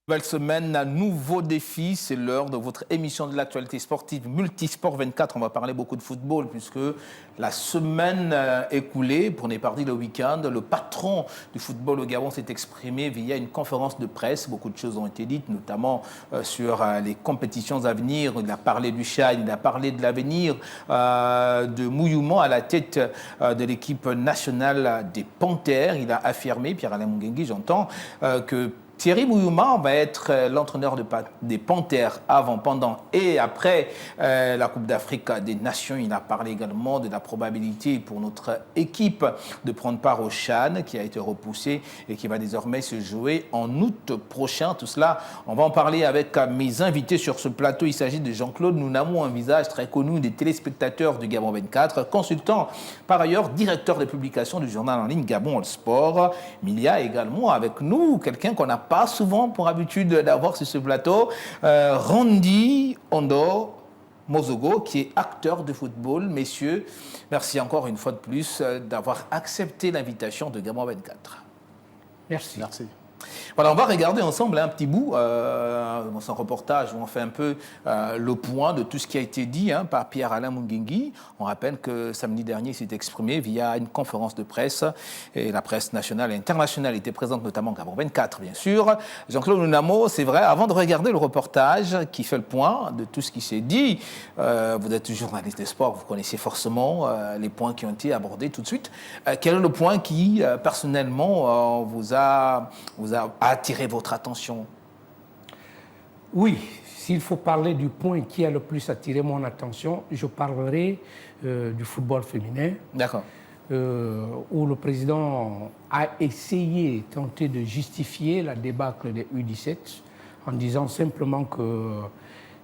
Nouvelle semaine, un nouveau défi, c'est l'heure de votre émission de l'actualité sportive Multisport 24. On va parler beaucoup de football puisque la semaine écoulée, pour ne pas dire le week-end, le patron du football au Gabon s'est exprimé via une conférence de presse. Beaucoup de choses ont été dites, notamment sur les compétitions à venir. Il a parlé du Tchad, il a parlé de l'avenir de Mouyouma à la tête de l'équipe nationale des Panthères. Il a affirmé, Pierre-Alain Mungengui, j'entends, que Thierry Mouyouma va être l'entraîneur des Panthères avant, pendant et après la Coupe d'Afrique des Nations. Il a parlé également de la probabilité pour notre équipe de prendre part au Tchad qui a été repoussé et qui va désormais se jouer en août prochain. Tout cela, on va en parler avec mes invités sur ce plateau. Il s'agit de Jean-Claude Nounamou, un visage très connu des téléspectateurs du Gabon 24, consultant par ailleurs, directeur de publication du journal en ligne Gabon All Sport. Mais il y a également avec nous quelqu'un qu'on n'a pas souvent pour habitude d'avoir sur ce plateau, Randy Ondo Mozogo, qui est acteur de football. Messieurs, merci encore une fois de plus d'avoir accepté l'invitation de Gabon 24. Merci. Merci. Voilà, on va regarder ensemble un petit bout dans son reportage où on fait un peu le point de tout ce qui a été dit par Pierre-Alain Mungengui. On rappelle que samedi dernier, il s'est exprimé via une conférence de presse et la presse nationale et internationale était présente, notamment Gabon 24, bien sûr. Jean-Claude Nounamou, c'est vrai, avant de regarder le reportage qui fait le point de tout ce qui s'est dit, vous êtes journaliste de sport, vous connaissez forcément les points qui ont été abordés tout de suite. Quel est le point qui, personnellement, vous a attiré votre attention? Oui, s'il faut parler du point qui a le plus attiré mon attention, je parlerai du football féminin. D'accord. Où le président a essayé, tenté de justifier la débâcle des U17 en disant simplement que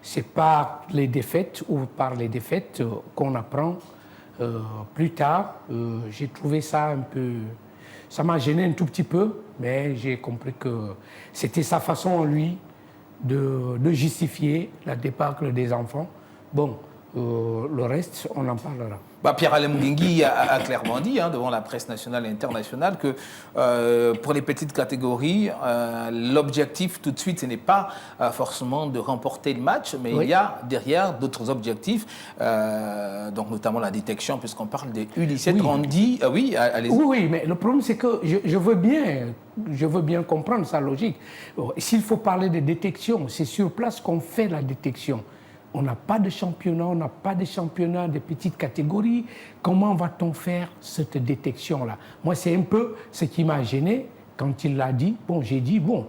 c'est par les défaites ou par les défaites qu'on apprend. Plus tard, j'ai trouvé ça un peu... Ça m'a gêné un tout petit peu, mais j'ai compris que c'était sa façon, lui, de justifier la débâcle des enfants. Bon, le reste, on en parlera. Pierre-Alain Mungengui a clairement dit devant la presse nationale et internationale que pour les petites catégories, l'objectif tout de suite, ce n'est pas forcément de remporter le match, mais oui, il y a derrière d'autres objectifs, donc notamment la détection, puisqu'on parle des U17. Oui. On dit, oui, allez-y. Oui, mais le problème, c'est que je veux bien comprendre sa logique. S'il faut parler de détection, c'est sur place qu'on fait la détection. On n'a pas de championnat, on n'a pas de championnat de petites catégories. Comment va-t-on faire cette détection-là? Moi, c'est un peu ce qui m'a gêné quand il l'a dit. Bon, j'ai dit, bon,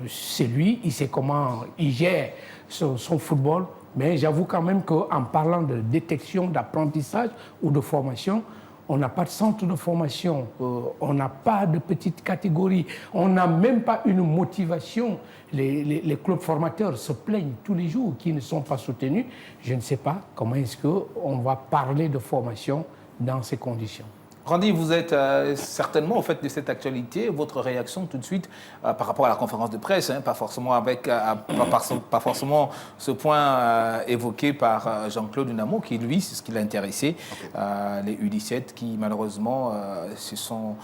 c'est lui, il sait comment il gère son football. Mais j'avoue quand même qu'en parlant de détection, d'apprentissage ou de formation, on n'a pas de centre de formation, on n'a pas de petite catégorie, on n'a même pas une motivation. Les clubs formateurs se plaignent tous les jours qu'ils ne sont pas soutenus. Je ne sais pas comment est-ce qu'on va parler de formation dans ces conditions. Randy, vous êtes certainement au fait de cette actualité. Votre réaction tout de suite par rapport à la conférence de presse, pas forcément pas forcément ce point évoqué par Jean-Claude Nounamou, qui lui, c'est ce qui l'a intéressé. Okay. Les U17 qui malheureusement se sont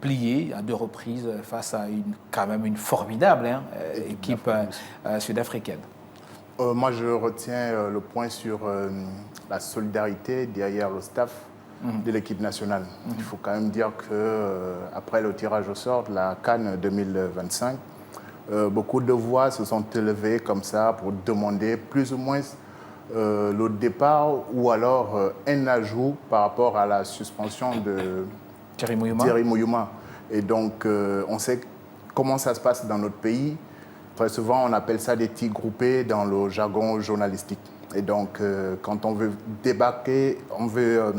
pliés à 2 reprises face à quand même une formidable équipe sud-africaine. Moi, je retiens le point sur la solidarité derrière le staff de l'équipe nationale. Il faut quand même dire qu'après le tirage au sort de la CAN 2025, beaucoup de voix se sont élevées comme ça pour demander plus ou moins le départ ou alors un ajout par rapport à la suspension de Thierry Mouyouma. Et donc, on sait comment ça se passe dans notre pays. Très souvent, on appelle ça des tirs groupés dans le jargon journalistique. Et donc, quand on veut débarquer, on veut...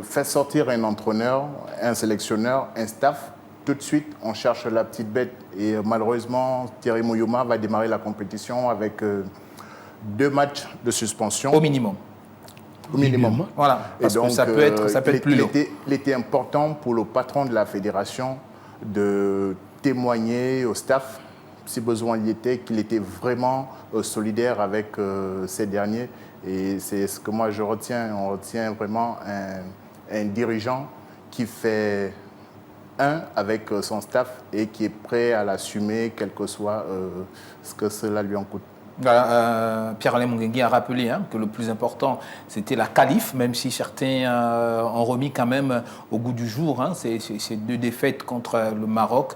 faire sortir un entraîneur, un sélectionneur, un staff, tout de suite, on cherche la petite bête. Et malheureusement, Thierry Mouyouma va démarrer la compétition avec 2 matchs de suspension. Au minimum. Au minimum. Voilà, parce que ça peut être plus long. Il était important pour le patron de la fédération de témoigner au staff, si besoin il était, qu'il était vraiment solidaire avec ces derniers. Et c'est ce que moi je retiens. On retient vraiment un dirigeant qui fait un avec son staff et qui est prêt à l'assumer, quel que soit ce que cela lui en coûte. Pierre-Alain Mungengui a rappelé que le plus important, c'était la qualif, même si certains ont remis quand même au goût du jour ces 2 défaites contre le Maroc,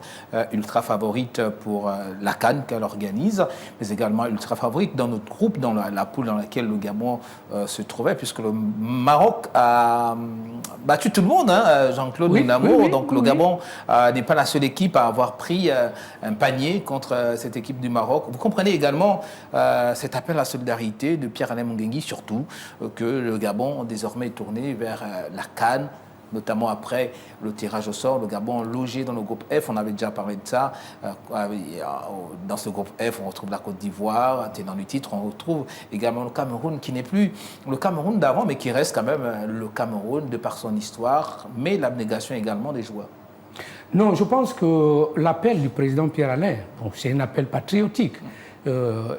ultra favorite pour la CAN qu'elle organise, mais également ultra favorite dans notre groupe, dans la poule dans laquelle le Gabon se trouvait, puisque le Maroc a battu tout le monde, Jean-Claude Namo, donc le Gabon n'est pas la seule équipe à avoir pris un panier contre cette équipe du Maroc. Vous comprenez également cet appel à la solidarité de Pierre-Alain Mungengui, surtout que le Gabon désormais est tourné vers la CAN, notamment après le tirage au sort. Le Gabon logé dans le groupe F, on avait déjà parlé de ça. Dans ce groupe F, on retrouve la Côte d'Ivoire, tenant du titre, on retrouve également le Cameroun, qui n'est plus le Cameroun d'avant, mais qui reste quand même le Cameroun de par son histoire, mais l'abnégation également des joueurs. Non, je pense que l'appel du président Pierre-Alain, c'est un appel patriotique.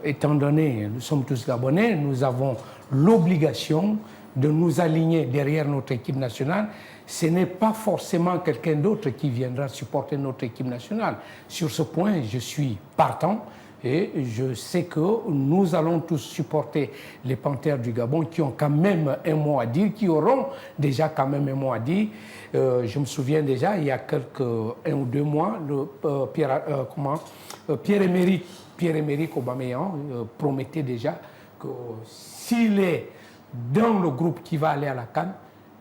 Étant donné, nous sommes tous Gabonais, nous avons l'obligation de nous aligner derrière notre équipe nationale. Ce n'est pas forcément quelqu'un d'autre qui viendra supporter notre équipe nationale. Sur ce point, je suis partant et je sais que nous allons tous supporter les Panthères du Gabon qui ont quand même un mot à dire, qui auront déjà quand même un mot à dire. Je me souviens déjà, il y a 1 ou 2 mois, Pierre-Emerick Aubameyang promettait déjà que s'il est dans le groupe qui va aller à la CAN,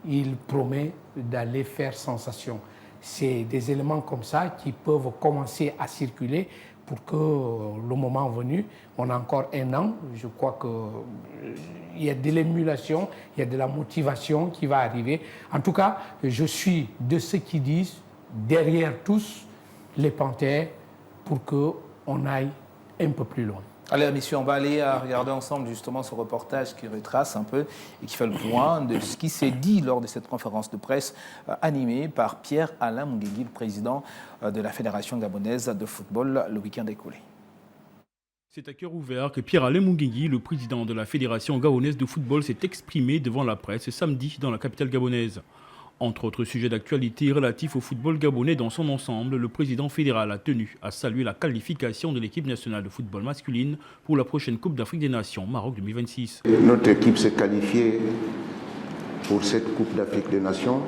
il promet d'aller faire sensation. C'est des éléments comme ça qui peuvent commencer à circuler pour que le moment venu, on a encore 1 an, je crois qu'il y a de l'émulation, il y a de la motivation qui va arriver. En tout cas, je suis de ceux qui disent derrière tous les Panthères pour qu'on aille un peu plus loin. Allez, messieurs, on va aller regarder ensemble justement ce reportage qui retrace un peu et qui fait le point de ce qui s'est dit lors de cette conférence de presse animée par Pierre-Alain Mungengui, le président de la Fédération gabonaise de football, le week-end écoulé. C'est à cœur ouvert que Pierre-Alain Mungengui, le président de la Fédération gabonaise de football, s'est exprimé devant la presse samedi dans la capitale gabonaise. Entre autres sujets d'actualité relatifs au football gabonais dans son ensemble, le président fédéral a tenu à saluer la qualification de l'équipe nationale de football masculine pour la prochaine Coupe d'Afrique des Nations, Maroc 2026. Notre équipe s'est qualifiée pour cette Coupe d'Afrique des Nations.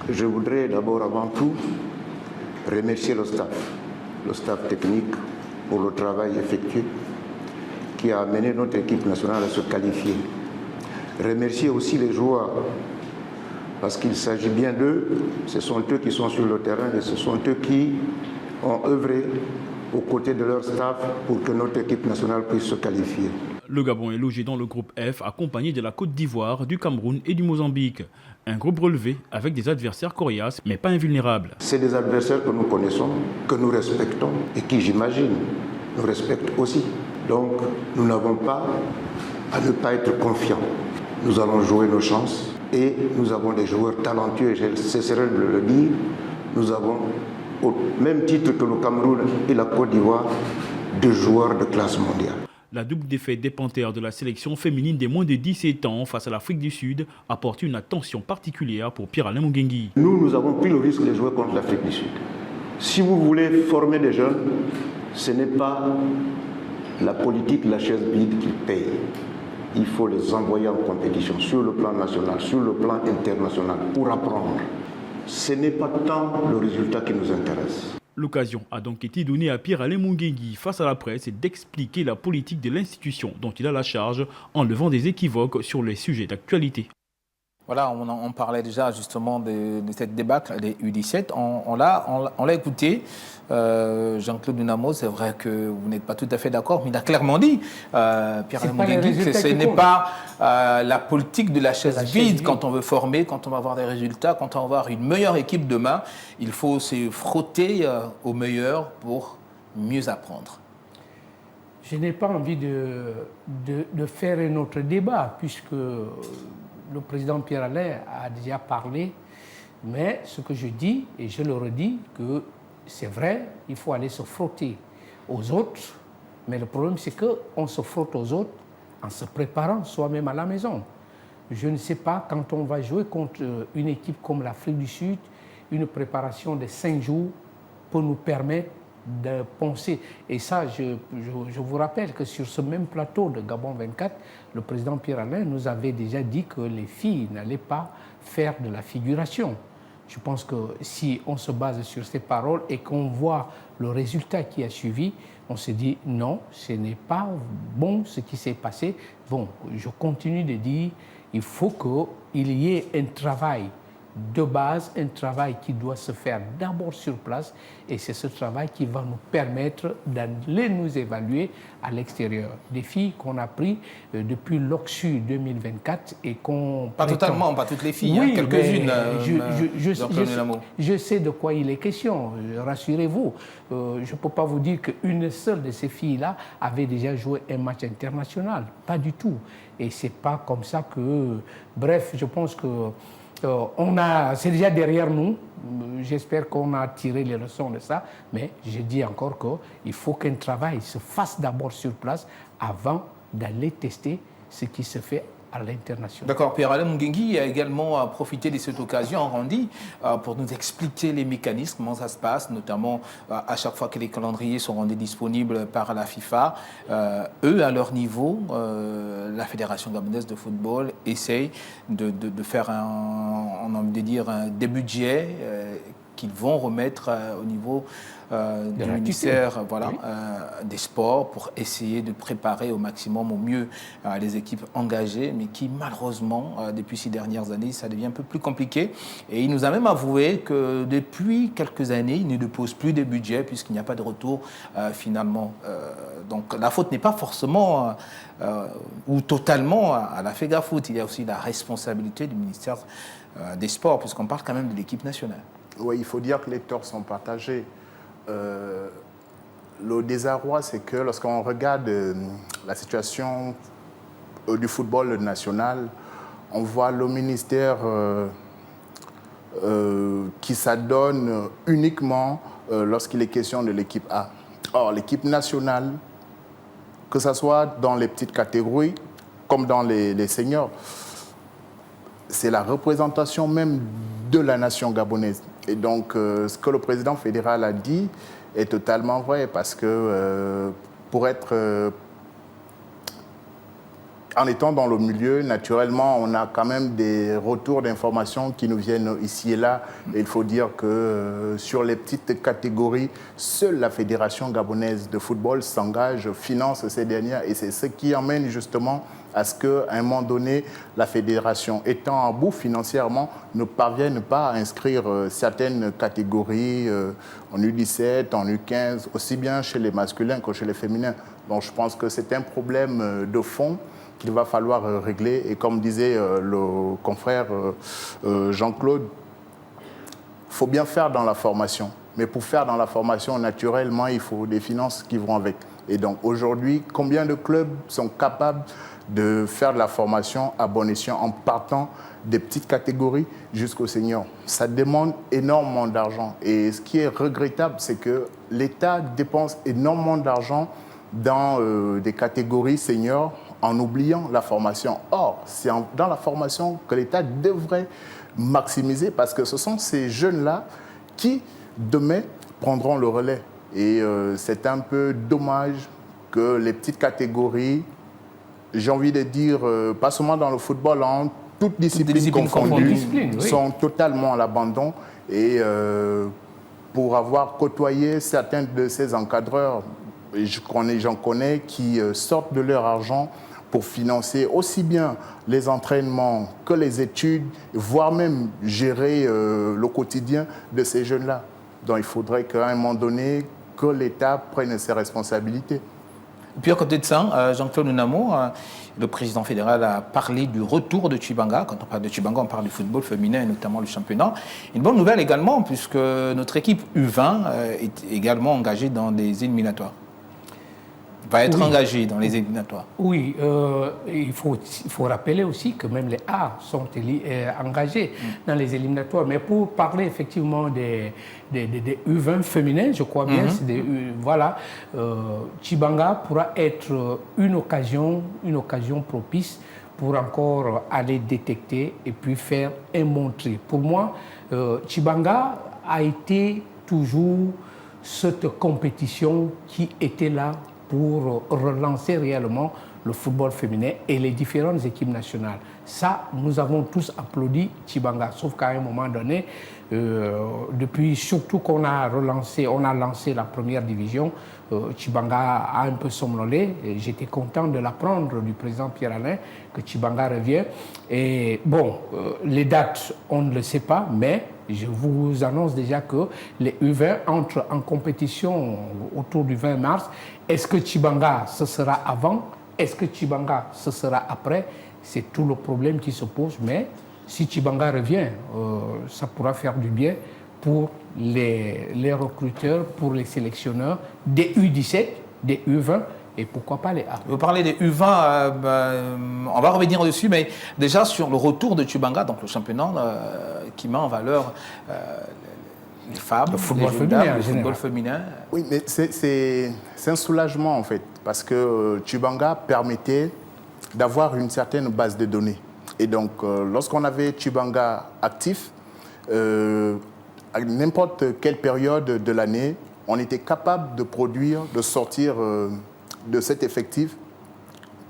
Je voudrais d'abord, avant tout, remercier le staff technique pour le travail effectué qui a amené notre équipe nationale à se qualifier. Remercier aussi les joueurs, parce qu'il s'agit bien d'eux, ce sont eux qui sont sur le terrain et ce sont eux qui ont œuvré aux côtés de leur staff pour que notre équipe nationale puisse se qualifier. Le Gabon est logé dans le groupe F, accompagné de la Côte d'Ivoire, du Cameroun et du Mozambique. Un groupe relevé avec des adversaires coriaces, mais pas invulnérables. C'est des adversaires que nous connaissons, que nous respectons et qui, j'imagine, nous respectent aussi. Donc, nous n'avons pas à ne pas être confiants. Nous allons jouer nos chances. Et nous avons des joueurs talentueux, et je ne cesserai de le dire. Nous avons, au même titre que le Cameroun et la Côte d'Ivoire, 2 joueurs de classe mondiale. La double défaite des Panthères de la sélection féminine des moins de 17 ans face à l'Afrique du Sud apporte une attention particulière pour Pierre-Alain Mungengui. Nous avons pris le risque de jouer contre l'Afrique du Sud. Si vous voulez former des jeunes, ce n'est pas la politique, la chaise vide qui paye. Il faut les envoyer en compétition sur le plan national, sur le plan international, pour apprendre. Ce n'est pas tant le résultat qui nous intéresse. L'occasion a donc été donnée à Pierre-Alain Mungengui face à la presse d'expliquer la politique de l'institution dont il a la charge en levant des équivoques sur les sujets d'actualité. Voilà, on parlait déjà justement de cette débâcle des U17. On l'a écouté. Jean-Claude Namo, c'est vrai que vous n'êtes pas tout à fait d'accord, mais il a clairement dit, Pierre-Alain Mungengui, que ce n'est pas la politique de la chaise vide quand on veut former, quand on va avoir des résultats, quand on va avoir une meilleure équipe demain. Il faut se frotter au meilleur pour mieux apprendre. Je n'ai pas envie de faire un autre débat, puisque le président Pierre-Alain a déjà parlé, mais ce que je dis, et je le redis, que c'est vrai, il faut aller se frotter aux autres, mais le problème c'est qu'on se frotte aux autres en se préparant soi-même à la maison. Je ne sais pas, quand on va jouer contre une équipe comme l'Afrique du Sud, une préparation de 5 jours pour nous permettre de penser. Et ça, je vous rappelle que sur ce même plateau de Gabon 24, le président Pierre-Alain nous avait déjà dit que les filles n'allaient pas faire de la figuration. Je pense que si on se base sur ces paroles et qu'on voit le résultat qui a suivi, on se dit non, ce n'est pas bon ce qui s'est passé. Bon, je continue de dire, il faut qu'il y ait un travail de base, un travail qui doit se faire d'abord sur place, et c'est ce travail qui va nous permettre d'aller nous évaluer à l'extérieur. Des filles qu'on a pris depuis l'OCSU 2024 et qu'on... Pas totalement, pas toutes les filles, oui, hein, quelques-unes. Je sais de quoi il est question, rassurez-vous. Je ne peux pas vous dire qu'une seule de ces filles-là avait déjà joué un match international, pas du tout. Et c'est pas comme ça que... Bref, je pense que c'est déjà derrière nous. J'espère qu'on a tiré les leçons de ça. Mais je dis encore qu'il faut qu'un travail se fasse d'abord sur place avant d'aller tester ce qui se fait à l'international. D'accord. Pierre-Alain Mungengui a également profité de cette occasion en Randi pour nous expliquer les mécanismes, comment ça se passe, notamment à chaque fois que les calendriers sont rendus disponibles par la FIFA. Eux, à leur niveau, la Fédération gabonaise de football essaye de faire des budgets qu'ils vont remettre au niveau du ministère des Sports pour essayer de préparer au maximum, au mieux, les équipes engagées, mais qui malheureusement, depuis ces dernières années, ça devient un peu plus compliqué. Et il nous a même avoué que depuis quelques années, il ne dépose plus de budget puisqu'il n'y a pas de retour finalement. Donc la faute n'est pas forcément ou totalement à la FEGAFOOT. Il y a aussi la responsabilité du ministère des Sports, puisqu'on parle quand même de l'équipe nationale. Oui, il faut dire que les torts sont partagés. Le désarroi, c'est que lorsqu'on regarde la situation du football national, on voit le ministère qui s'adonne uniquement lorsqu'il est question de l'équipe A. Or, l'équipe nationale, que ce soit dans les petites catégories comme dans les seniors, c'est la représentation même de la nation gabonaise. Et donc, ce que le président fédéral a dit est totalement vrai, parce que pour être... en étant dans le milieu, naturellement, on a quand même des retours d'informations qui nous viennent ici et là. Et il faut dire que sur les petites catégories, seule la Fédération gabonaise de football s'engage, finance ces dernières. Et c'est ce qui emmène justement à ce qu'à un moment donné, la fédération, étant à bout financièrement, ne parvienne pas à inscrire certaines catégories en U17, en U15, aussi bien chez les masculins que chez les féminins. Donc je pense que c'est un problème de fond qu'il va falloir régler. Et comme disait le confrère Jean-Claude, il faut bien faire dans la formation. Mais pour faire dans la formation, naturellement, il faut des finances qui vont avec. Et donc aujourd'hui, combien de clubs sont capables de faire de la formation à bon escient en partant des petites catégories jusqu'aux seniors? Ça demande énormément d'argent. Et ce qui est regrettable, c'est que l'État dépense énormément d'argent dans des catégories seniors en oubliant la formation. Or, c'est dans la formation que l'État devrait maximiser, parce que ce sont ces jeunes-là qui, demain, prendront le relais. Et c'est un peu dommage que les petites catégories, j'ai envie de dire, pas seulement dans le football, en toutes disciplines confondues, sont totalement à l'abandon. Et pour avoir côtoyé certains de ces encadreurs, j'en connais qui sortent de leur argent pour financer aussi bien les entraînements que les études, voire même gérer le quotidien de ces jeunes-là. Donc il faudrait qu'à un moment donné, que l'État prenne ses responsabilités. Et puis à côté de ça, Jean-Claude Nunamo, le président fédéral, a parlé du retour de Tchibanga. Quand on parle de Tchibanga, on parle du football féminin et notamment le championnat. Une bonne nouvelle également, puisque notre équipe U20 est également engagée dans des éliminatoires. Va être engagé dans les éliminatoires. Oui, il faut rappeler aussi que même les A sont engagés dans les éliminatoires. Mais pour parler effectivement des U20 féminins, je crois bien, c'est voilà, Tchibanga pourra être une occasion propice pour encore aller détecter et puis faire un bon tri. Pour moi, Tchibanga a été toujours cette compétition qui était là pour relancer réellement le football féminin et les différentes équipes nationales. Ça, nous avons tous applaudi Tchibanga, sauf qu'à un moment donné, depuis surtout qu'on a lancé la première division, Tchibanga a un peu somnolé. J'étais content de l'apprendre du président Pierre-Alain que Tchibanga revient. Et bon, les dates, on ne le sait pas, mais je vous annonce déjà que les U20 entrent en compétition autour du 20 mars. Est-ce que Tchibanga, ce sera avant? Est-ce que Tchibanga, ce sera après? C'est tout le problème qui se pose. Mais si Tchibanga revient, ça pourra faire du bien pour les recruteurs, pour les sélectionneurs des U17, des U20 et pourquoi pas les A. Vous parlez des U20, on va revenir dessus, mais déjà sur le retour de Tchibanga, donc le championnat qui met en valeur les femmes, le football les féminin, dames, le football féminin. Oui, mais c'est un soulagement en fait, parce que Tchibanga permettait d'avoir une certaine base de données. Et donc, lorsqu'on avait Tchibanga actif, à n'importe quelle période de l'année, on était capable de produire, de sortir de cet effectif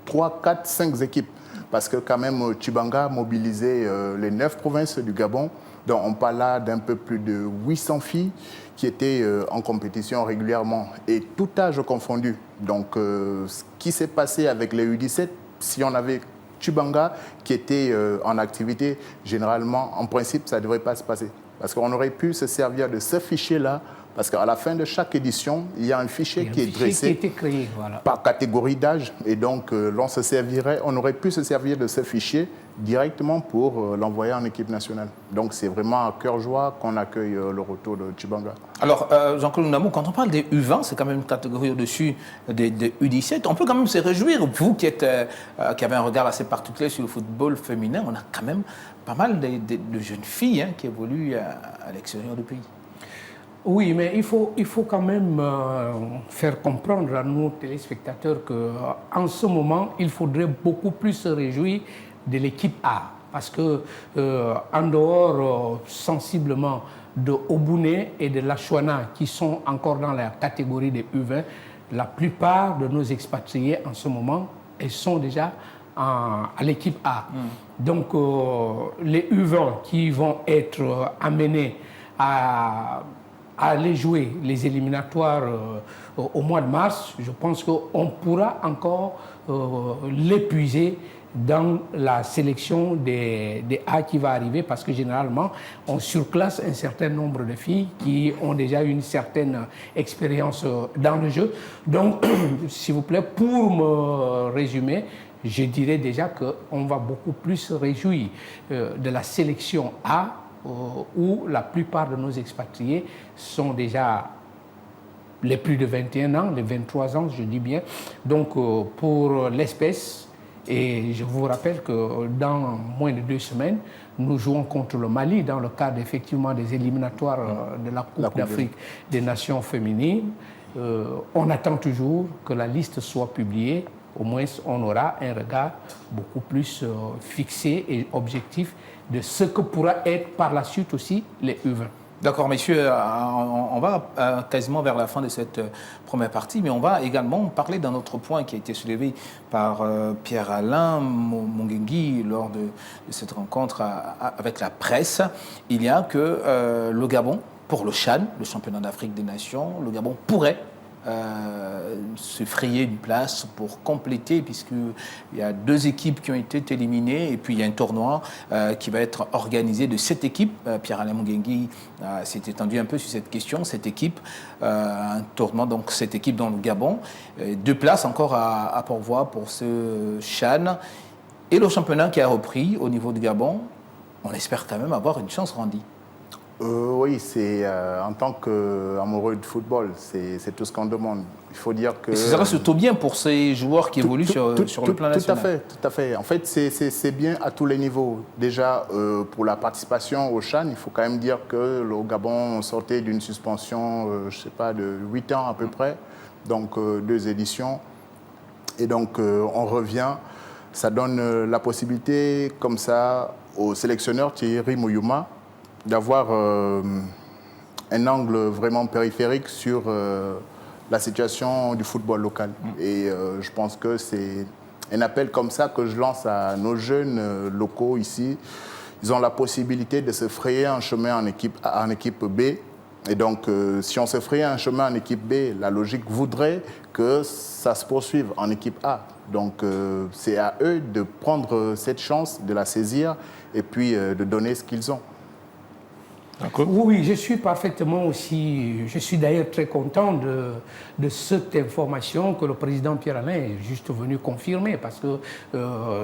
3, 4, 5 équipes. Parce que quand même, Tchibanga mobilisait les 9 provinces du Gabon. Donc on parle là d'un peu plus de 800 filles qui étaient en compétition régulièrement et tout âge confondu. Donc ce qui s'est passé avec les U17, si on avait Tchibanga qui était en activité, généralement, en principe, ça ne devrait pas se passer. Parce qu'on aurait pu se servir de ce fichier-là, parce qu'à la fin de chaque édition, il y a un fichier qui est dressé qui a été créé, voilà, par catégorie d'âge. Et donc, on aurait pu se servir de ce fichier directement pour l'envoyer en équipe nationale. Donc, c'est vraiment à cœur joie qu'on accueille le retour de Tchibanga. Alors, Jean-Claude Namou, quand on parle des U20, c'est quand même une catégorie au-dessus des U17. On peut quand même se réjouir, vous qui avez un regard assez particulier sur le football féminin, on a quand même pas mal de jeunes filles qui évoluent à l'extérieur du pays. Oui, mais il faut quand même faire comprendre à nos téléspectateurs qu'en ce moment, il faudrait beaucoup plus se réjouir de l'équipe A. Parce que en dehors sensiblement de Obouné et de Lachouana, qui sont encore dans la catégorie des U20, la plupart de nos expatriés en ce moment, elles sont déjà à l'équipe A. Donc les U20 qui vont être amenés à aller jouer les éliminatoires au mois de mars, je pense qu'on pourra encore l'épuiser dans la sélection des A qui va arriver, parce que généralement, on surclasse un certain nombre de filles qui ont déjà une certaine expérience dans le jeu. Donc, s'il vous plaît, pour me résumer, je dirais déjà qu'on va beaucoup plus se réjouir de la sélection A, où la plupart de nos expatriés sont déjà les plus de 21 ans, les 23 ans, je dis bien. Donc, pour l'espèce, et je vous rappelle que dans moins de 2 semaines, nous jouons contre le Mali dans le cadre effectivement des éliminatoires de la Coupe d'Afrique des Nations féminines. On attend toujours que la liste soit publiée. Au moins, on aura un regard beaucoup plus fixé et objectif de ce que pourra être par la suite aussi les U20. D'accord, messieurs, on va quasiment vers la fin de cette première partie, mais on va également parler d'un autre point qui a été soulevé par Pierre-Alain Mungengui lors de cette rencontre avec la presse. Il y a que le Gabon, pour le CHAN, le championnat d'Afrique des Nations, le Gabon pourrait se frayer une place pour compléter, puisqu'il y a 2 équipes qui ont été éliminées et puis il y a un tournoi qui va être organisé de 7 équipes. Pierre-Alain Mungengui s'est étendu un peu sur cette question, cette équipe, un tournoi, donc 7 équipes dans le Gabon, 2 places encore à pourvoir pour ce CHAN. Et le championnat qui a repris au niveau du Gabon, on espère quand même avoir une chance, Randy. Oui, c'est en tant qu'amoureux de football, c'est tout ce qu'on demande. Il faut dire que... Et ce serait surtout bien pour ces joueurs qui évoluent sur le plan national. Tout à fait. En fait, c'est bien à tous les niveaux. Déjà, pour la participation au CHAN, il faut quand même dire que le Gabon sortait d'une suspension, je ne sais pas, de 8 ans à peu près, donc 2 éditions. Et donc, on revient Ça donne la possibilité, comme ça, au sélectionneur Thierry Mouyouma d'avoir un angle vraiment périphérique sur la situation du football local. Et je pense que c'est un appel comme ça que je lance à nos jeunes locaux ici. Ils ont la possibilité de se frayer un chemin en équipe B. Et donc, si on se frayait un chemin en équipe B, la logique voudrait que ça se poursuive en équipe A. Donc, c'est à eux de prendre cette chance, de la saisir et puis de donner ce qu'ils ont. Oui, je suis parfaitement aussi, je suis d'ailleurs très content de cette information que le président Pierre-Alain est juste venu confirmer parce que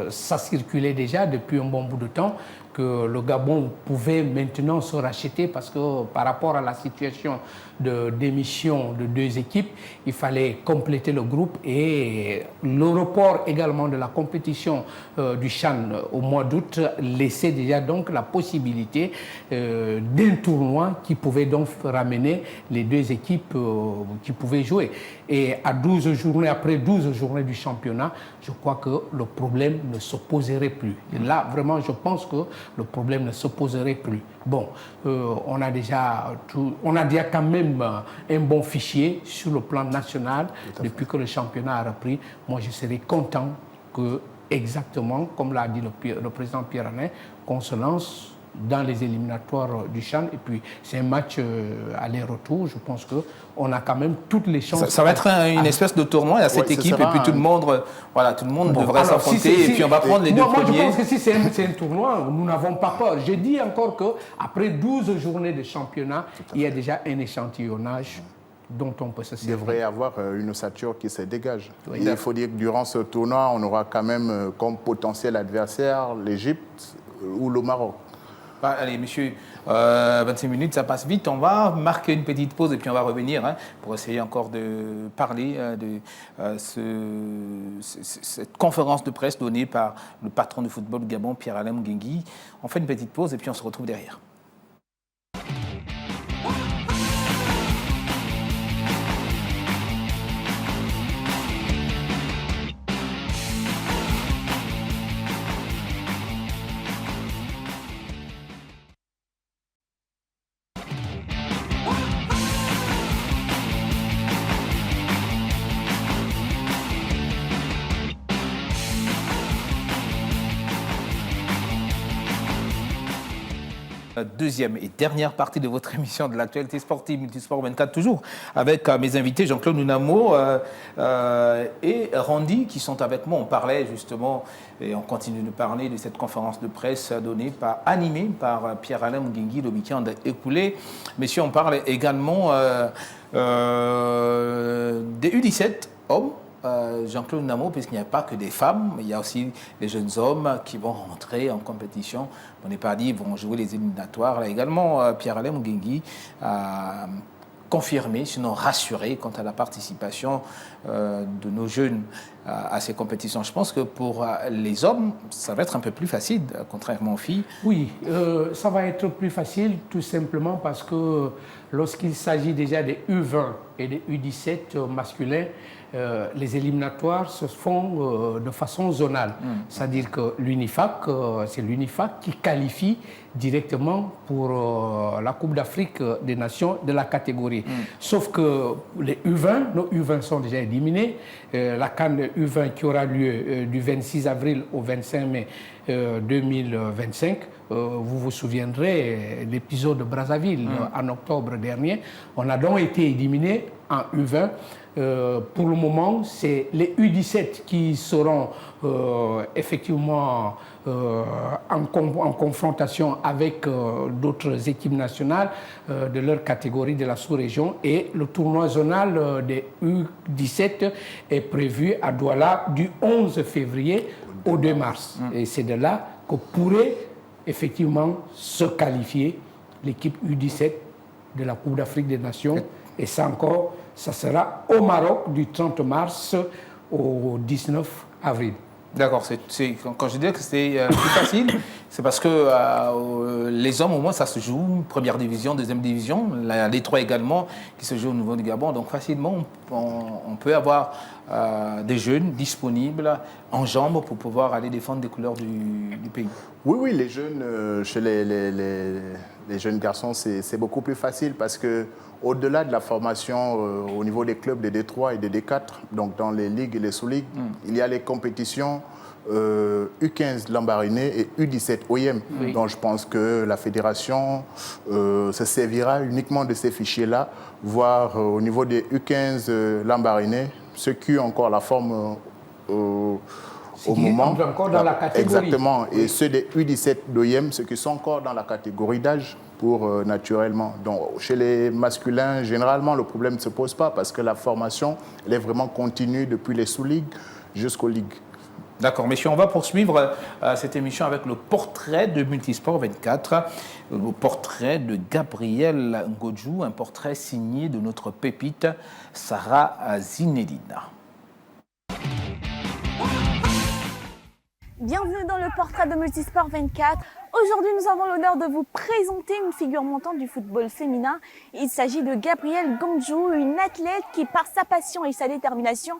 ça circulait déjà depuis un bon bout de temps que le Gabon pouvait maintenant se racheter parce que par rapport à la situation de démission de deux équipes, il fallait compléter le groupe et le report également de la compétition du CHAN au mois d'août laissait déjà donc la possibilité d'un tournoi qui pouvait donc ramener les deux équipes qui pouvaient jouer. Et à 12 journées, après 12 journées du championnat, je crois que le problème ne se poserait plus. Et là, vraiment, je pense que le problème ne se poserait plus. Bon, on a déjà quand même un bon fichier sur le plan national depuis que le championnat a repris. Moi, je serais content que, exactement, comme l'a dit le président Pierre-Alain, qu'on se lance dans les éliminatoires du CHAN. Et puis, c'est un match aller-retour. Je pense qu'on a quand même toutes les chances. Ça va être une espèce de tournoi à cette équipe. Et puis, tout le monde devrait s'affronter. Et puis, on va prendre les deux premiers. Moi, je pense que si c'est un tournoi, nous n'avons pas peur. Je dis encore qu'après 12 journées de championnat, il y a déjà un échantillonnage dont on peut se servir. Il devrait y avoir une ossature qui se dégage. Oui. Il faut dire que durant ce tournoi, on aura quand même comme potentiel adversaire l'Égypte ou le Maroc. Allez, monsieur, 25 minutes, ça passe vite. On va marquer une petite pause et puis on va revenir pour essayer encore de parler de cette conférence de presse donnée par le patron du football Gabon, Pierre-Alain Mouguengui. On fait une petite pause et puis on se retrouve derrière. Deuxième et dernière partie de votre émission de l'actualité sportive Multisport 24, toujours avec mes invités Jean-Claude Nounamo et Randy qui sont avec moi. On parlait justement et on continue de parler de cette conférence de presse animée par Pierre-Alain Mouguengui le week-end écoulé. Messieurs, on parle également des U17 hommes. Jean-Claude Namo, puisqu'il n'y a pas que des femmes, il y a aussi les jeunes hommes qui vont rentrer en compétition. On n'est pas dit, ils vont jouer les éliminatoires. Là également, Pierre-Alain Mouguengui a confirmé, sinon rassuré quant à la participation de nos jeunes à ces compétitions. Je pense que pour les hommes, ça va être un peu plus facile, contrairement aux filles. Oui, ça va être plus facile tout simplement parce que lorsqu'il s'agit déjà des U20 et des U17 masculins, les éliminatoires se font de façon zonale. C'est-à-dire que l'UNIFAC, c'est l'UNIFAC qui qualifie directement pour la Coupe d'Afrique des Nations de la catégorie. Sauf que les U20, nos U20 sont déjà éliminés. La CAN U20 qui aura lieu du 26 avril au 25 mai 2025, vous vous souviendrez l'épisode de Brazzaville en octobre dernier. On a donc été éliminés en U20. Pour le moment, c'est les U17 qui seront effectivement en confrontation avec d'autres équipes nationales de leur catégorie de la sous-région. Et le tournoi zonal des U17 est prévu à Douala du 11 février au 2 mars. Et c'est de là que pourrait effectivement se qualifier l'équipe U17 de la Coupe d'Afrique des Nations. Et ça encore, ça sera au Maroc du 30 mars au 19 avril. D'accord, quand je dis que c'est plus facile, c'est parce que les hommes, au moins, ça se joue, première division, deuxième division, les trois également, qui se jouent au niveau du Gabon. Donc facilement, on peut avoir des jeunes disponibles en jambes pour pouvoir aller défendre les couleurs du pays. Oui, les jeunes, chez les jeunes garçons, c'est beaucoup plus facile parce que au-delà de la formation au niveau des clubs de D3 et de D4, donc dans les ligues et les sous-ligues, il y a les compétitions U15 Lambaréné et U17 OIM. Oui. Donc je pense que la fédération se servira uniquement de ces fichiers-là, voire au niveau des U15 Lambaréné, ceux qui ont encore la forme au moment. Encore dans la catégorie. Exactement. Et ceux des U17 d'OIM, ceux qui sont encore dans la catégorie d'âge pour naturellement. Donc chez les masculins, généralement, le problème ne se pose pas parce que la formation, elle est vraiment continue depuis les sous-ligues jusqu'aux ligues. D'accord, messieurs, on va poursuivre cette émission avec le portrait de Multisport 24, le portrait de Gabriel Ngodjou, un portrait signé de notre pépite Sarah Zinedine. Bienvenue dans le portrait de Multisport 24. Aujourd'hui, nous avons l'honneur de vous présenter une figure montante du football féminin. Il s'agit de Gabriel Ngodjou, une athlète qui, par sa passion et sa détermination,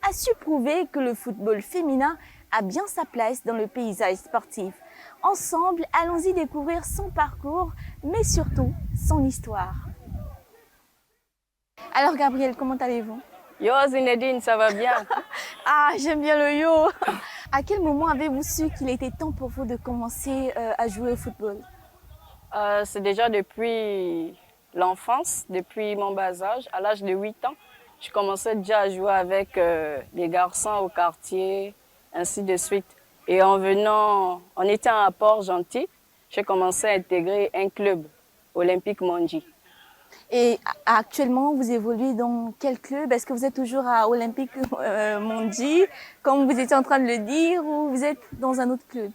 a su prouver que le football féminin a bien sa place dans le paysage sportif. Ensemble, allons-y découvrir son parcours, mais surtout son histoire. Alors Gabriel, comment allez-vous? Yo Zinedine, ça va bien? Ah, j'aime bien le yo. À quel moment avez-vous su qu'il était temps pour vous de commencer à jouer au football? C'est déjà depuis l'enfance, depuis mon bas âge. À l'âge de 8 ans, je commençais déjà à jouer avec les garçons au quartier, ainsi de suite. Et en étant à Port-Gentil, j'ai commencé à intégrer un club, Olympique Mondi. Et actuellement, vous évoluez dans quel club? Est-ce que vous êtes toujours à Olympique Mondi, comme vous étiez en train de le dire, ou vous êtes dans un autre club?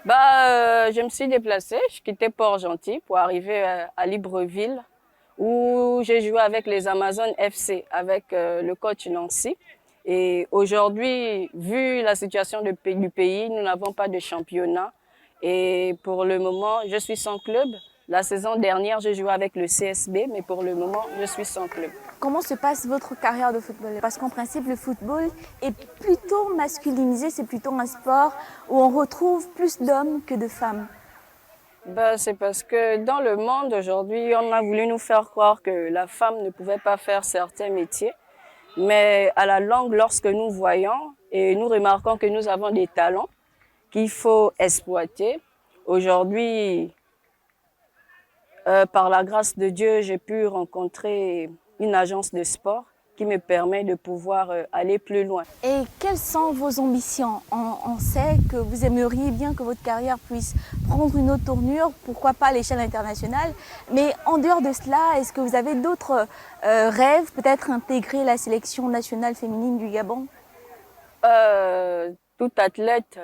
Je me suis déplacée, je quittais Port-Gentil pour arriver à Libreville, où j'ai joué avec les Amazones FC, avec le coach Nancy. Et aujourd'hui, vu la situation du pays, nous n'avons pas de championnat. Et pour le moment, je suis sans club. La saison dernière, j'ai joué avec le CSB, mais pour le moment, je suis sans club. Comment se passe votre carrière de footballeur? Parce qu'en principe, le football est plutôt masculinisé, c'est plutôt un sport où on retrouve plus d'hommes que de femmes. C'est parce que dans le monde aujourd'hui, on a voulu nous faire croire que la femme ne pouvait pas faire certains métiers. Mais à la longue, lorsque nous voyons et nous remarquons que nous avons des talents qu'il faut exploiter, aujourd'hui, par la grâce de Dieu, j'ai pu rencontrer une agence de sport qui me permet de pouvoir aller plus loin. Et quelles sont vos ambitions? On sait que vous aimeriez bien que votre carrière puisse prendre une autre tournure, pourquoi pas à l'échelle internationale. Mais en dehors de cela, est-ce que vous avez d'autres rêves, peut-être intégrer la sélection nationale féminine du Gabon? Tout athlète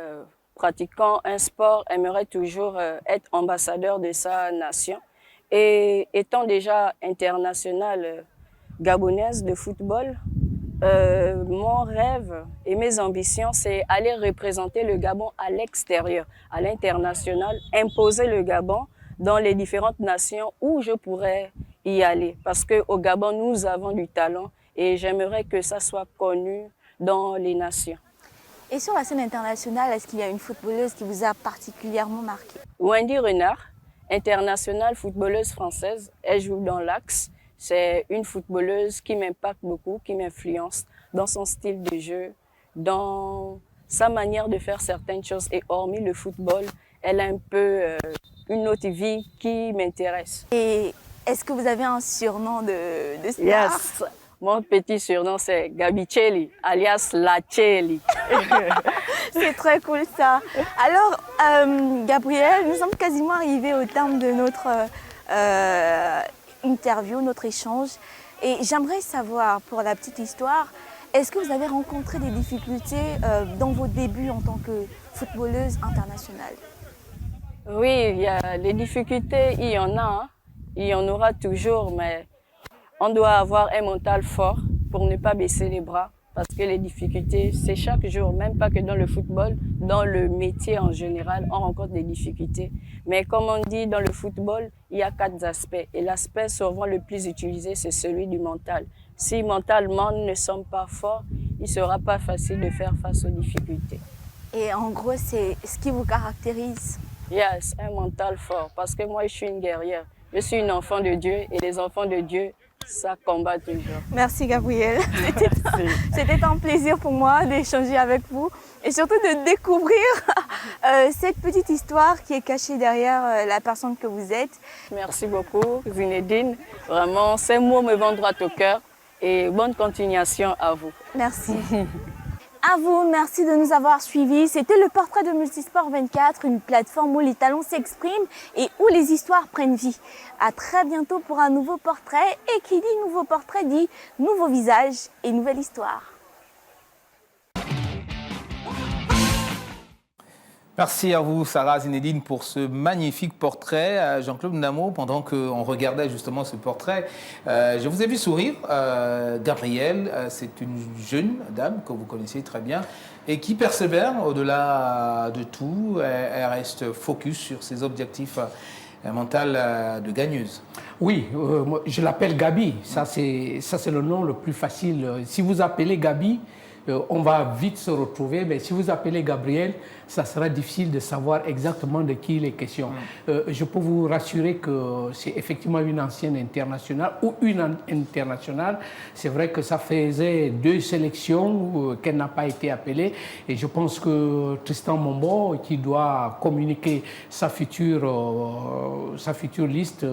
pratiquant un sport aimerait toujours être ambassadeur de sa nation. Et étant déjà internationale gabonaise de football, mon rêve et mes ambitions, c'est aller représenter le Gabon à l'extérieur, à l'international, imposer le Gabon dans les différentes nations où je pourrais y aller. Parce qu'au Gabon, nous avons du talent et j'aimerais que ça soit connu dans les nations. Et sur la scène internationale, est-ce qu'il y a une footballeuse qui vous a particulièrement marqué? Wendy Renard, internationale footballeuse française, elle joue dans l'Axe. C'est une footballeuse qui m'impacte beaucoup, qui m'influence dans son style de jeu, dans sa manière de faire certaines choses. Et hormis le football, elle a un peu une autre vie qui m'intéresse. Et est-ce que vous avez un surnom de star? Yes. Mon petit surnom, c'est Gabicelli, alias La Celli. C'est très cool ça. Alors, Gabriel, nous sommes quasiment arrivés au terme de notre interview, notre échange. Et j'aimerais savoir, pour la petite histoire, est-ce que vous avez rencontré des difficultés dans vos débuts en tant que footballeuse internationale? Oui, il y a les difficultés, il y en a. Hein. Il y en aura toujours, mais on doit avoir un mental fort pour ne pas baisser les bras. Parce que les difficultés, c'est chaque jour, même pas que dans le football, dans le métier en général, on rencontre des difficultés. Mais comme on dit, dans le football, il y a 4 aspects. Et l'aspect souvent le plus utilisé, c'est celui du mental. si mentalement nous ne sommes pas forts, il ne sera pas facile de faire face aux difficultés. Et en gros, c'est ce qui vous caractérise? Yes, un mental fort, parce que moi, je suis une guerrière. Je suis une enfant de Dieu et les enfants de Dieu, ça combat toujours. Merci Gabrielle. C'était un plaisir pour moi d'échanger avec vous et surtout de découvrir cette petite histoire qui est cachée derrière la personne que vous êtes. Merci beaucoup, Zinedine. Vraiment, ces mots me vont droit au cœur et bonne continuation à vous. Merci. À vous, merci de nous avoir suivis. C'était le portrait de Multisport 24, une plateforme où les talents s'expriment et où les histoires prennent vie. À très bientôt pour un nouveau portrait. Et qui dit nouveau portrait dit nouveau visage et nouvelle histoire. Merci à vous, Sarah Zinedine, pour ce magnifique portrait. Jean-Claude Namo, pendant qu'on regardait justement ce portrait, je vous ai vu sourire. Gabrielle, c'est une jeune dame que vous connaissez très bien et qui persévère au-delà de tout. Elle reste focus sur ses objectifs mentaux de gagneuse. Oui, je l'appelle Gabi. Ça, c'est le nom le plus facile. Si vous appelez Gabi, on va vite se retrouver, mais si vous appelez Gabriel, ça sera difficile de savoir exactement de qui il est question. Je peux vous rassurer que c'est effectivement une ancienne internationale ou une internationale. C'est vrai que ça faisait 2 sélections qu'elle n'a pas été appelée et je pense que Tristan Mombo, qui doit communiquer sa future liste,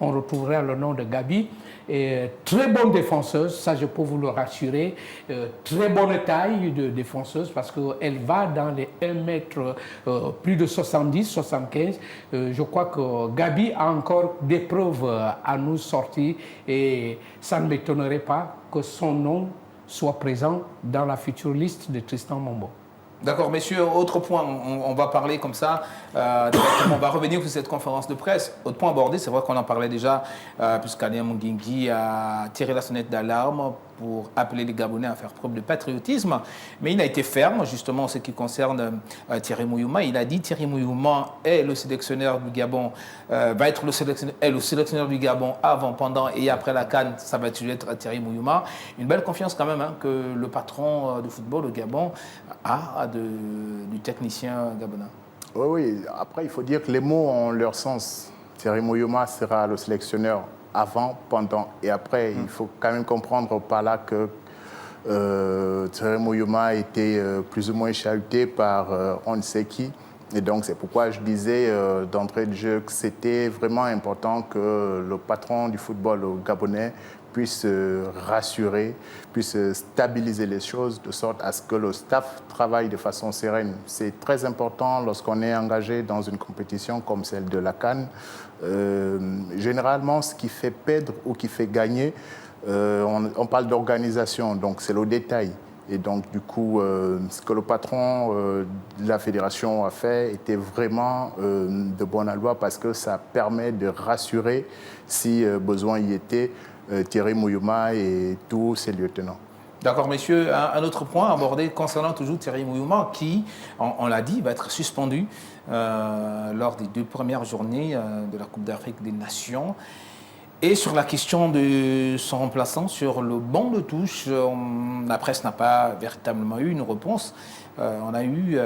on retrouvera le nom de Gabi. Et très bonne défenseuse, ça je peux vous le rassurer, très bonne taille de défenseuse parce qu'elle va dans les 1 mètre, plus de 70, 75. Je crois que Gabi a encore des preuves à nous sortir et ça ne m'étonnerait pas que son nom soit présent dans la future liste de Tristan Mombo. D'accord, messieurs, autre point, on va parler comme ça, on va revenir sur cette conférence de presse. Autre point abordé, c'est vrai qu'on en parlait déjà, puisqu'Alain Mungingi a tiré la sonnette d'alarme pour appeler les Gabonais à faire preuve de patriotisme. Mais il a été ferme, justement, en ce qui concerne Thierry Mouyouma. Il a dit Thierry Mouyouma est le sélectionneur du Gabon, va être le sélectionneur du Gabon avant, pendant et après la CAN, ça va toujours être Thierry Mouyouma. Une belle confiance quand même que le patron de football au Gabon a du technicien gabonais. Oui, après il faut dire que les mots ont leur sens. Thierry Mouyouma sera le sélectionneur avant, pendant et après. Il faut quand même comprendre par là que Thierry Mouyouma a été plus ou moins chahuté par on ne sait qui. Et donc c'est pourquoi je disais d'entrée de jeu que c'était vraiment important que le patron du football gabonais puisse rassurer, puisse stabiliser les choses de sorte à ce que le staff travaille de façon sereine. C'est très important lorsqu'on est engagé dans une compétition comme celle de la CAN. Généralement, ce qui fait perdre ou qui fait gagner, on parle d'organisation, donc c'est le détail. Et donc, du coup, ce que le patron de la fédération a fait était vraiment de bonne loi parce que ça permet de rassurer, si besoin y était, Thierry Mouyouma et tous ses lieutenants. D'accord, messieurs. Un autre point abordé concernant toujours Thierry Mouyouma qui, on l'a dit, va être suspendu lors des 2 premières journées de la Coupe d'Afrique des Nations. Et sur la question de son remplaçant, sur le banc de touche, la presse n'a pas véritablement eu une réponse. On a eu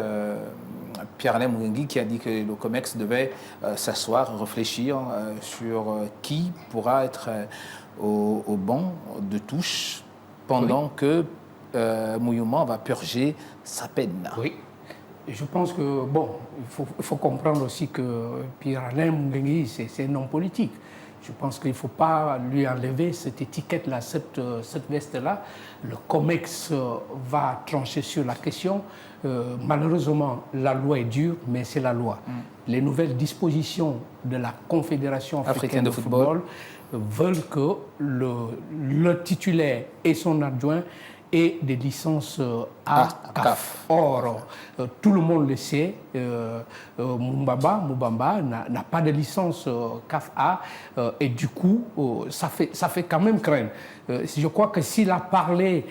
Pierre-Alain Mungingi qui a dit que le COMEX devait s'asseoir et réfléchir sur qui pourra être au banc de touche pendant que Mouyouma va purger sa peine. Oui. Je pense que, bon, il faut comprendre aussi que Pierre-Alain Mungingi, c'est un homme politique. Je pense qu'il ne faut pas lui enlever cette étiquette-là, cette veste-là. Le COMEX va trancher sur la question. Malheureusement, la loi est dure, mais c'est la loi. Les nouvelles dispositions de la Confédération africaine de football veulent que le titulaire et son adjoint aient des licences CAF. Or, tout le monde le sait, Moubamba n'a pas de licence CAF A et du coup, ça fait quand même craindre. Je crois que s'il a parlé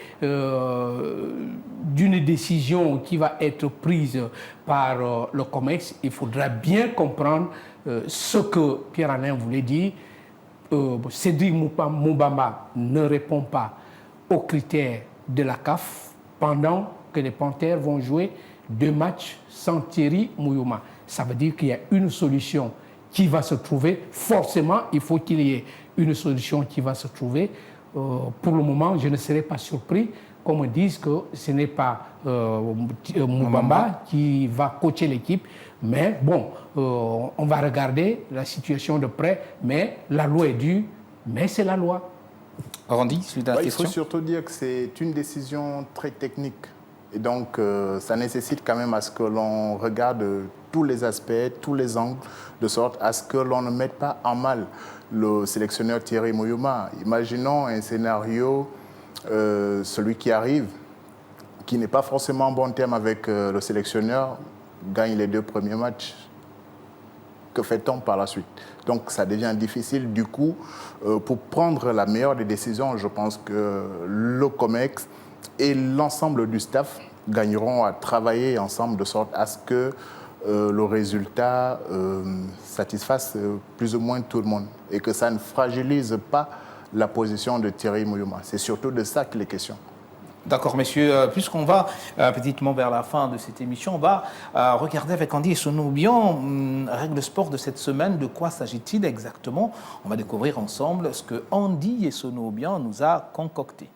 d'une décision qui va être prise par le COMEX, il faudra bien comprendre ce que Pierre-Alain voulait dire. Cédric Moubamba ne répond pas aux critères de la CAF pendant que les Panthères vont jouer 2 matchs sans Thierry Mouyouma. Ça veut dire qu'il y a une solution qui va se trouver. Forcément, il faut qu'il y ait une solution qui va se trouver. Pour le moment, je ne serais pas surpris qu'on me dise que ce n'est pas Moubamba qui va coacher l'équipe. Mais bon, on va regarder la situation de près. Mais la loi est due, mais c'est la loi. Randy, suite à la question. Il faut surtout dire que c'est une décision très technique. Et donc, ça nécessite quand même à ce que l'on regarde tous les aspects, tous les angles, de sorte à ce que l'on ne mette pas en mal le sélectionneur Thierry Mouyouma. Imaginons un scénario, celui qui arrive, qui n'est pas forcément en bon terme avec le sélectionneur, gagne les 2 premiers matchs. Que fait-on par la suite? Donc ça devient difficile. Du coup, pour prendre la meilleure des décisions, je pense que le COMEX et l'ensemble du staff gagneront à travailler ensemble de sorte à ce que le résultat satisfasse plus ou moins tout le monde et que ça ne fragilise pas la position de Thierry Mouyouma. C'est surtout de ça qu'il est question. D'accord, messieurs. Puisqu'on va petitement vers la fin de cette émission, on va regarder avec Andy Essono-Obiang, règles de sport de cette semaine. De quoi s'agit-il exactement? On va découvrir ensemble ce que Andy Essono-Obiang nous a concocté.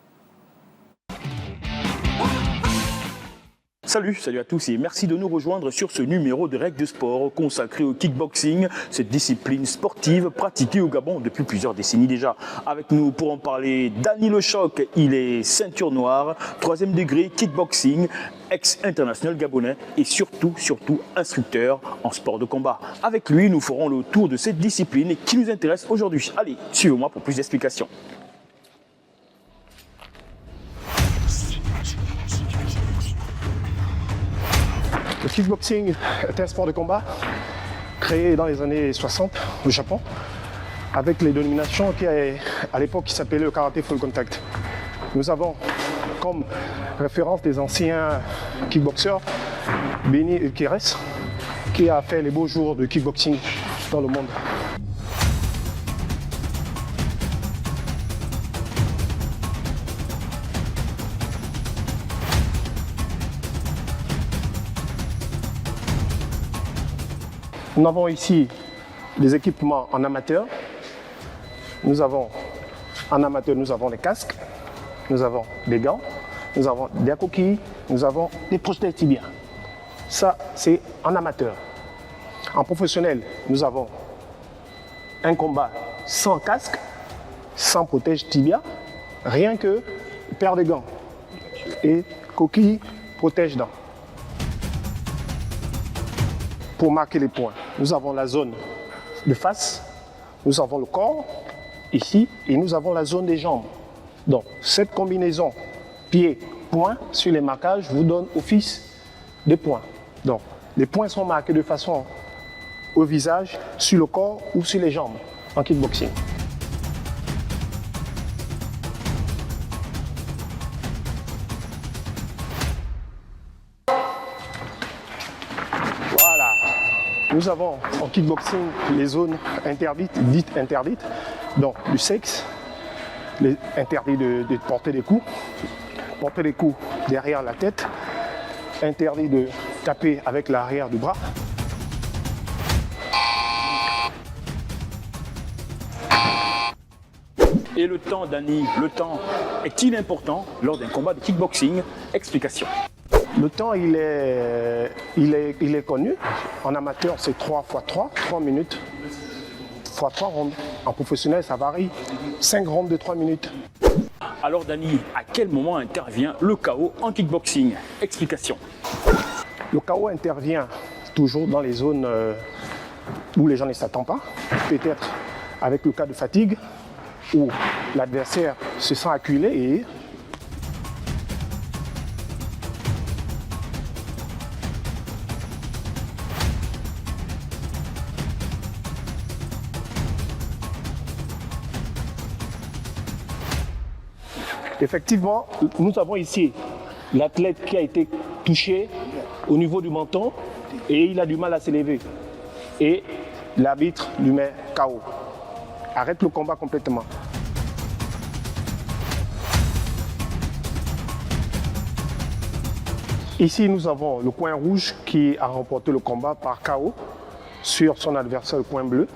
Salut à tous et merci de nous rejoindre sur ce numéro de Règles de sport consacré au kickboxing, cette discipline sportive pratiquée au Gabon depuis plusieurs décennies déjà. Avec nous pour en parler, Danny Le Choc, il est ceinture noire, 3e degré kickboxing, ex-international gabonais et surtout instructeur en sport de combat. Avec lui, nous ferons le tour de cette discipline qui nous intéresse aujourd'hui. Allez, suivez-moi pour plus d'explications. Le kickboxing est un sport de combat créé dans les années 60 au Japon avec les dénominations qui à l'époque qui s'appelait le karaté full contact. Nous avons comme référence des anciens kickboxers Benny Ulkeres qui a fait les beaux jours de kickboxing dans le monde. Nous avons ici des équipements en amateur. En amateur, nous avons des casques, nous avons des gants, nous avons des coquilles, nous avons des prothèses tibias. Ça, c'est en amateur. En professionnel, nous avons un combat sans casque, sans protège tibia, rien que paire de gants et coquilles protège dents. Pour marquer les points, nous avons la zone de face, nous avons le corps ici et nous avons la zone des jambes. Donc cette combinaison pied-point sur les marquages vous donne office de points. Donc les points sont marqués de façon au visage, sur le corps ou sur les jambes en kickboxing. Nous avons en kickboxing les zones interdites, dites interdites, donc du sexe, interdit de porter des coups derrière la tête, interdit de taper avec l'arrière du bras. Et le temps, Danny, le temps est-il important lors d'un combat de kickboxing? Explication. Le temps, il est connu. En amateur, c'est 3 x 3, 3 minutes. x 3 rondes. En professionnel, ça varie. 5 rondes de 3 minutes. Alors, Danny, à quel moment intervient le KO en kickboxing? Explication. Le KO intervient toujours dans les zones où les gens ne s'attendent pas. Peut-être avec le cas de fatigue, où l'adversaire se sent acculé et effectivement, nous avons ici l'athlète qui a été touché au niveau du menton et il a du mal à s'élever. Et l'arbitre lui met KO. Arrête le combat complètement. Ici, nous avons le coin rouge qui a remporté le combat par KO sur son adversaire, le coin bleu.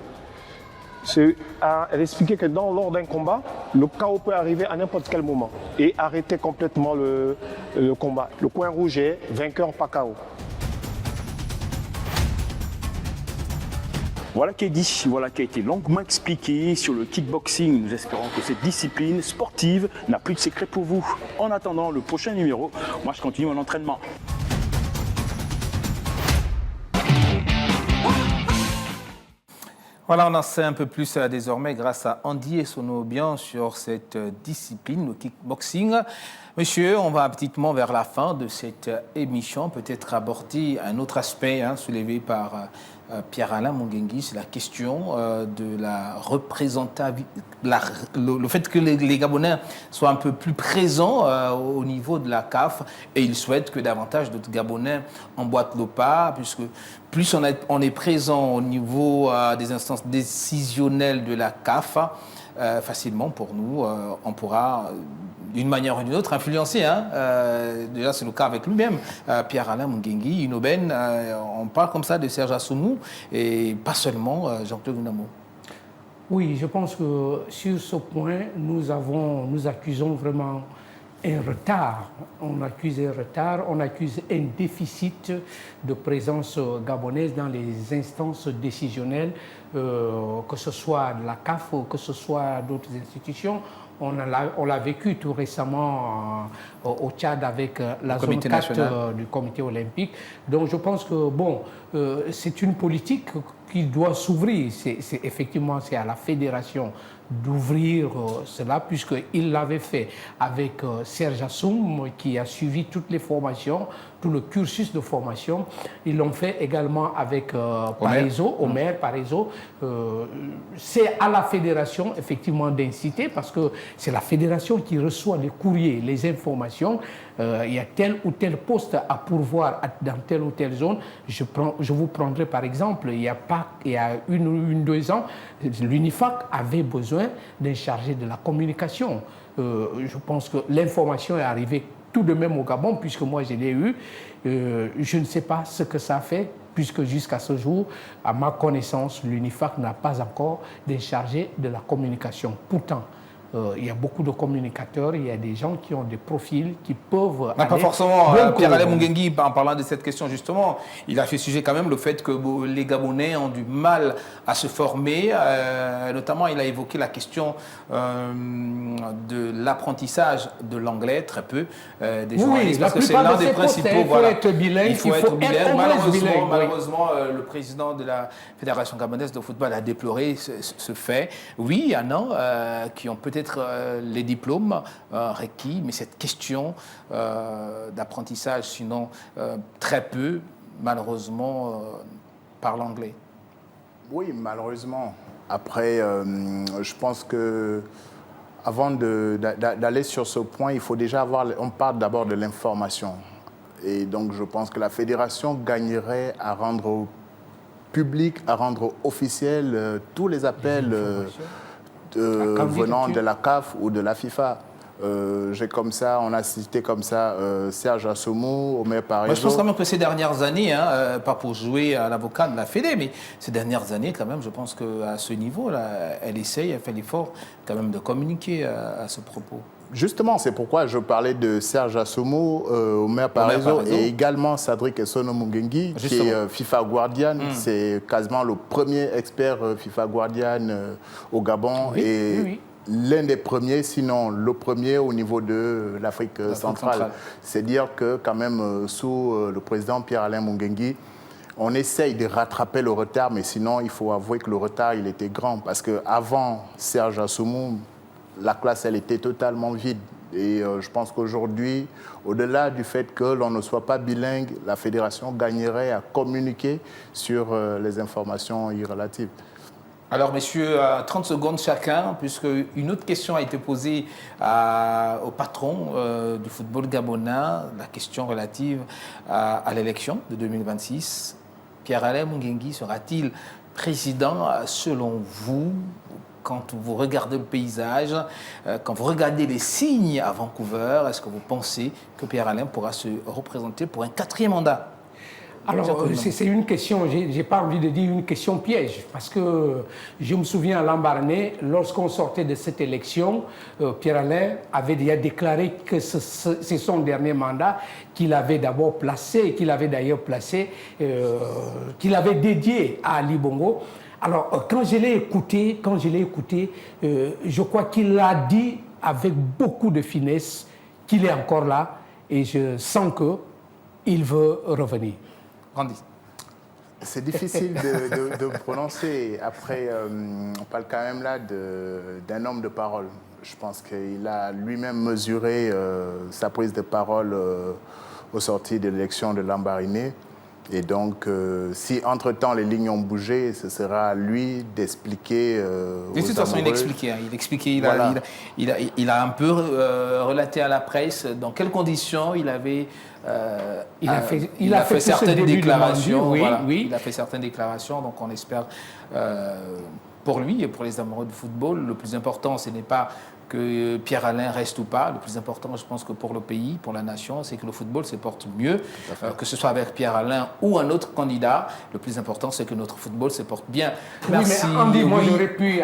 Elle expliquait que lors d'un combat, le KO peut arriver à n'importe quel moment et arrêter complètement le combat. Le coin rouge est vainqueur par KO. Voilà qui est dit, voilà qui a été longuement expliqué sur le kickboxing. Nous espérons que cette discipline sportive n'a plus de secret pour vous. En attendant le prochain numéro, moi je continue mon entraînement. Voilà, on en sait un peu plus désormais grâce à Andy et son audience sur cette discipline, le kickboxing. Monsieur, on va petitement vers la fin de cette émission, peut-être aborder un autre aspect soulevé par Pierre-Alain Mungengui, c'est la question de la représentativité, le fait que les Gabonais soient un peu plus présents au niveau de la CAF, et il souhaite que davantage de Gabonais emboîtent le pas, puisque plus on est présent au niveau des instances décisionnelles de la CAF, facilement pour nous, on pourra d'une manière ou d'une autre influencer. Déjà, c'est le cas avec lui-même, Pierre-Alain Mungengui, une aubaine. On parle comme ça de Serge Assoumou et pas seulement Jean-Claude Namo. Oui, je pense que sur ce point, nous accusons vraiment un retard. On accuse un retard, on accuse un déficit de présence gabonaise dans les instances décisionnelles, que ce soit de la CAF ou que ce soit d'autres institutions. On l'a vécu tout récemment au Tchad avec la zone 4 du comité olympique. Donc je pense que c'est une politique qui doit s'ouvrir. Effectivement, c'est à la fédération d'ouvrir cela, puisqu'il l'avait fait avec Serge Assoum, qui a suivi toutes les formations, tout le cursus de formation. Ils l'ont fait également avec Omer Parezo. C'est à la fédération, effectivement, d'inciter, parce que c'est la fédération qui reçoit les courriers, les informations. Il y a tel ou tel poste à pourvoir dans telle ou telle zone. Je vous prendrai par exemple, il y a une ou deux ans, l'UNIFAC avait besoin d'un chargé de la communication. Je pense que l'information est arrivée tout de même au Gabon, puisque moi je l'ai eu. Je ne sais pas ce que ça fait, puisque jusqu'à ce jour, à ma connaissance, l'UNIFAC n'a pas encore d'un chargé de la communication. Pourtant, il y a beaucoup de communicateurs, il y a des gens qui ont des profils qui peuvent... Pas forcément. Pierre-Alain Mungengui, en parlant de cette question justement, il a fait sujet quand même le fait que les Gabonais ont du mal à se former. Notamment, il a évoqué la question de l'apprentissage de l'anglais, très peu des journalistes, parce que c'est l'un des principaux... Il faut être bilingue. Il faut être bilingue. Malheureusement, le président de la Fédération gabonaise de football a déploré ce fait. Oui, il y en a qui ont peut-être les diplômes requis, mais cette question d'apprentissage, sinon très peu, malheureusement, parlent anglais. Oui, malheureusement. Après, je pense que avant d'aller sur ce point, il faut déjà on parle d'abord de l'information. Et donc, je pense que la fédération gagnerait à rendre public, à rendre officiel tous les appels venant de la CAF ou de la FIFA. On a cité comme ça Serge Assoumou, Omer Parezo. Je pense quand même que ces dernières années, pas pour jouer à l'avocat de la Fédé, mais ces dernières années, quand même, je pense qu'à ce niveau-là, elle fait l'effort quand même de communiquer à ce propos. Justement, c'est pourquoi je parlais de Serge Assoumou, Omer Parezo et également Sadrick Essono Mungengui, qui est FIFA Guardian. C'est quasiment le premier expert FIFA Guardian au Gabon et l'un des premiers, sinon le premier au niveau de l'Afrique centrale. C'est dire que quand même, sous le président Pierre-Alain Mungengui, on essaye de rattraper le retard, mais sinon, il faut avouer que le retard, il était grand. Parce qu'avant Serge Assoumou, la classe, elle était totalement vide. Et je pense qu'aujourd'hui, au-delà du fait que l'on ne soit pas bilingue, la fédération gagnerait à communiquer sur les informations relatives. Alors, messieurs, 30 secondes chacun, puisque une autre question a été posée au patron du football gabonais, la question relative à l'élection de 2026. Pierre-Alain Mungengui sera-t-il président, selon vous, quand vous regardez le paysage, quand vous regardez les signes à Vancouver, est-ce que vous pensez que Pierre-Alain pourra se représenter pour un 4e mandat? Alors, c'est une question, j'ai pas envie de dire une question piège, parce que je me souviens à Lambaréné, lorsqu'on sortait de cette élection, Pierre-Alain avait déjà déclaré que c'est son dernier mandat, qu'il avait d'abord placé, qu'il avait d'ailleurs placé, qu'il avait dédié à Ali Bongo. Alors, quand je l'ai écouté, je crois qu'il a dit avec beaucoup de finesse qu'il est encore là, et je sens qu'il veut revenir. C'est difficile de prononcer. Après, on parle quand même là d'un homme de parole. Je pense qu'il a lui-même mesuré sa prise de parole au sortir de l'élection de Lambaréné. Et donc, si entre-temps les lignes ont bougé, ce sera à lui d'expliquer de toute façon, il expliquait. Il a un peu relaté à la presse dans quelles conditions il avait... il a fait certaines déclarations. Il a fait certaines déclarations, donc on espère pour lui et pour les amoureux du football, le plus important, ce n'est pas que Pierre-Alain reste ou pas. Le plus important, je pense que pour le pays, pour la nation, c'est que le football se porte mieux, que ce soit avec Pierre-Alain ou un autre candidat. Le plus important, c'est que notre football se porte bien. Merci. Oui, mais Andy, moi,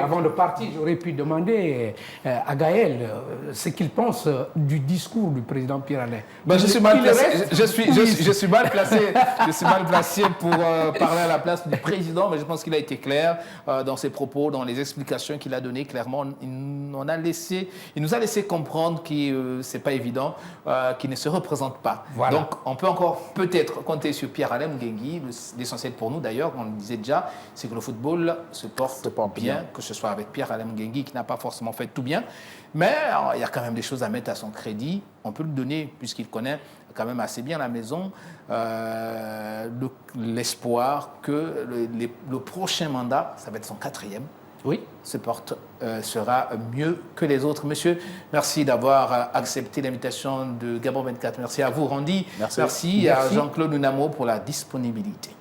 avant de partir, j'aurais pu demander à Gaël ce qu'il pense du discours du président Pierre-Alain. Ben, je suis mal placé pour parler à la place du président, mais je pense qu'il a été clair dans ses propos, dans les explications qu'il a données. Clairement, il nous a laissé comprendre que ce n'est pas évident, qu'il ne se représente pas. Voilà. Donc, on peut encore peut-être compter sur Pierre-Alain Mungengui. L'essentiel pour nous, d'ailleurs, on le disait déjà, c'est que le football se porte bien, que ce soit avec Pierre-Alain Mungengui, qui n'a pas forcément fait tout bien. Mais il y a quand même des choses à mettre à son crédit. On peut le donner, puisqu'il connaît quand même assez bien la maison, l'espoir que le prochain mandat, ça va être son 4e, sera mieux que les autres. Monsieur, merci d'avoir accepté l'invitation de Gabon 24. Merci à vous, Randy. Merci à Jean-Claude Nunamo pour la disponibilité.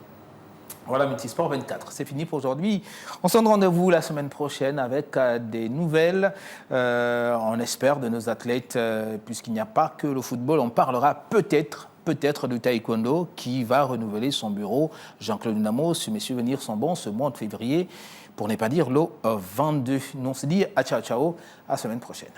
Voilà, Multisport 24. C'est fini pour aujourd'hui. On se donne rendez-vous la semaine prochaine avec des nouvelles, on espère, de nos athlètes, puisqu'il n'y a pas que le football. On parlera peut-être du taekwondo qui va renouveler son bureau. Jean-Claude Nunamo, si mes souvenirs sont bons, ce mois de février, pour ne pas dire le 22. Nous on se dit à ciao, à la semaine prochaine.